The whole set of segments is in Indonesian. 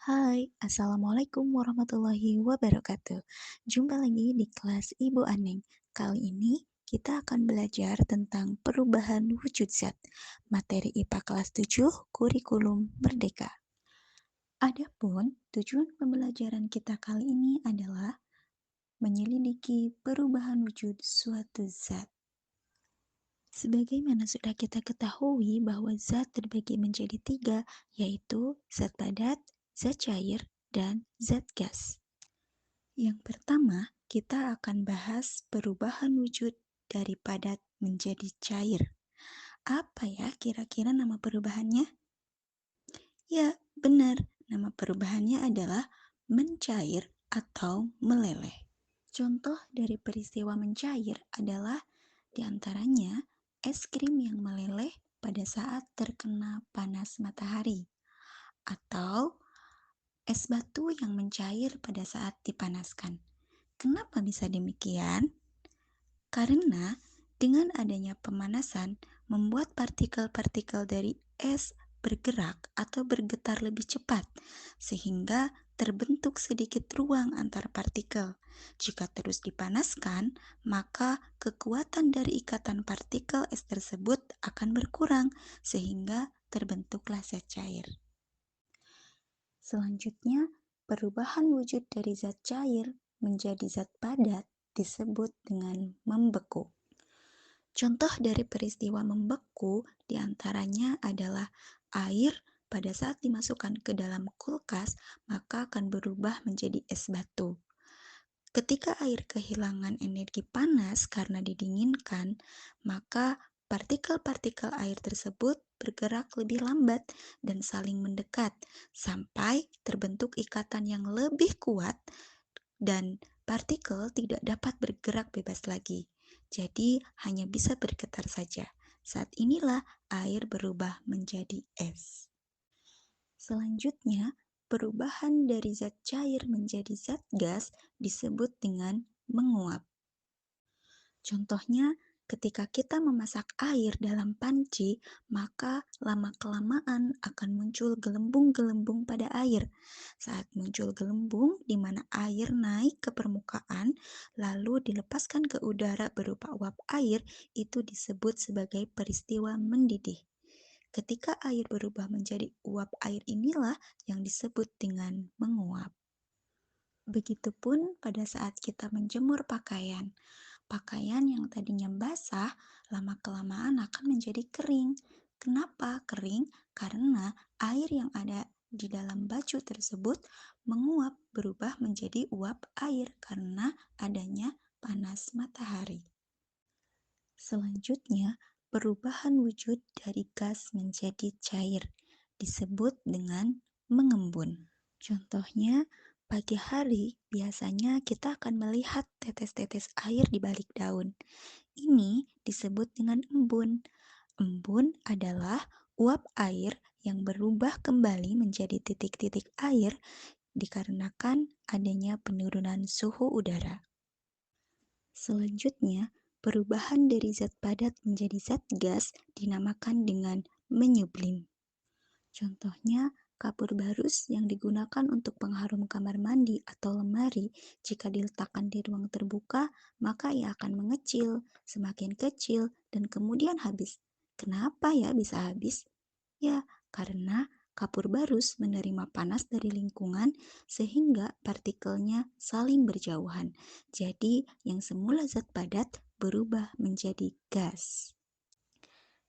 Hai, Assalamualaikum warahmatullahi wabarakatuh. Jumpa lagi di kelas Ibu Aneng. Kali ini kita akan belajar tentang perubahan wujud zat. Materi IPA kelas 7, Kurikulum Merdeka. Adapun tujuan pembelajaran kita kali ini adalah menyelidiki perubahan wujud suatu zat. Sebagaimana sudah kita ketahui bahwa zat terbagi menjadi tiga, yaitu zat padat, zat cair, dan zat gas. Yang pertama, kita akan bahas perubahan wujud dari padat menjadi cair. Apa ya kira-kira nama perubahannya? Ya, benar. Nama perubahannya adalah mencair atau meleleh. Contoh dari peristiwa mencair adalah diantaranya es krim yang meleleh pada saat terkena panas matahari, atau es batu yang mencair pada saat dipanaskan. Kenapa bisa demikian? Karena dengan adanya pemanasan membuat partikel-partikel dari es bergerak atau bergetar lebih cepat, sehingga terbentuk sedikit ruang antar partikel. Jika terus dipanaskan, maka kekuatan dari ikatan partikel es tersebut akan berkurang, sehingga terbentuklah zat cair. Selanjutnya, perubahan wujud dari zat cair menjadi zat padat disebut dengan membeku. Contoh dari peristiwa membeku diantaranya adalah air pada saat dimasukkan ke dalam kulkas maka akan berubah menjadi es batu. Ketika air kehilangan energi panas karena didinginkan, maka partikel-partikel air tersebut bergerak lebih lambat dan saling mendekat sampai terbentuk ikatan yang lebih kuat dan partikel tidak dapat bergerak bebas lagi. Jadi hanya bisa bergetar saja. Saat inilah air berubah menjadi es. Selanjutnya, perubahan dari zat cair menjadi zat gas disebut dengan menguap. Contohnya, ketika kita memasak air dalam panci, maka lama-kelamaan akan muncul gelembung-gelembung pada air. Saat muncul gelembung, di mana air naik ke permukaan, lalu dilepaskan ke udara berupa uap air, itu disebut sebagai peristiwa mendidih. Ketika air berubah menjadi uap air inilah yang disebut dengan menguap. Begitupun pada saat kita menjemur pakaian. Pakaian yang tadinya basah, lama-kelamaan akan menjadi kering. Kenapa kering? Karena air yang ada di dalam baju tersebut menguap berubah menjadi uap air karena adanya panas matahari. Selanjutnya, perubahan wujud dari gas menjadi cair disebut dengan mengembun. Contohnya, pagi hari biasanya kita akan melihat tetes-tetes air di balik daun. Ini disebut dengan embun. Embun adalah uap air yang berubah kembali menjadi titik-titik air dikarenakan adanya penurunan suhu udara. Selanjutnya, perubahan dari zat padat menjadi zat gas dinamakan dengan menyublim. Contohnya, kapur barus yang digunakan untuk pengharum kamar mandi atau lemari, jika diletakkan di ruang terbuka, maka ia akan mengecil, semakin kecil, dan kemudian habis. Kenapa ya bisa habis? Ya, karena kapur barus menerima panas dari lingkungan sehingga partikelnya saling berjauhan. Jadi, yang semula zat padat berubah menjadi gas.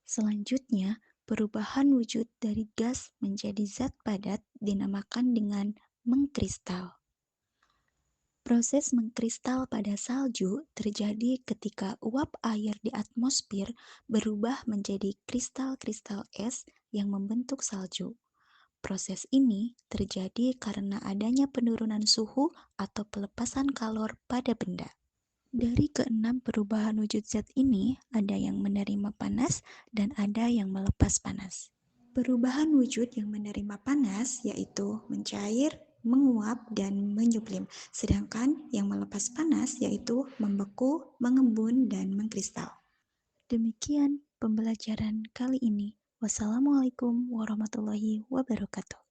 Selanjutnya, perubahan wujud dari gas menjadi zat padat dinamakan dengan mengkristal. Proses mengkristal pada salju terjadi ketika uap air di atmosfer berubah menjadi kristal-kristal es yang membentuk salju. Proses ini terjadi karena adanya penurunan suhu atau pelepasan kalor pada benda. Dari keenam perubahan wujud zat ini, ada yang menerima panas dan ada yang melepas panas. Perubahan wujud yang menerima panas yaitu mencair, menguap, dan menyublim. Sedangkan yang melepas panas yaitu membeku, mengembun, dan mengkristal. Demikian pembelajaran kali ini. Wassalamualaikum warahmatullahi wabarakatuh.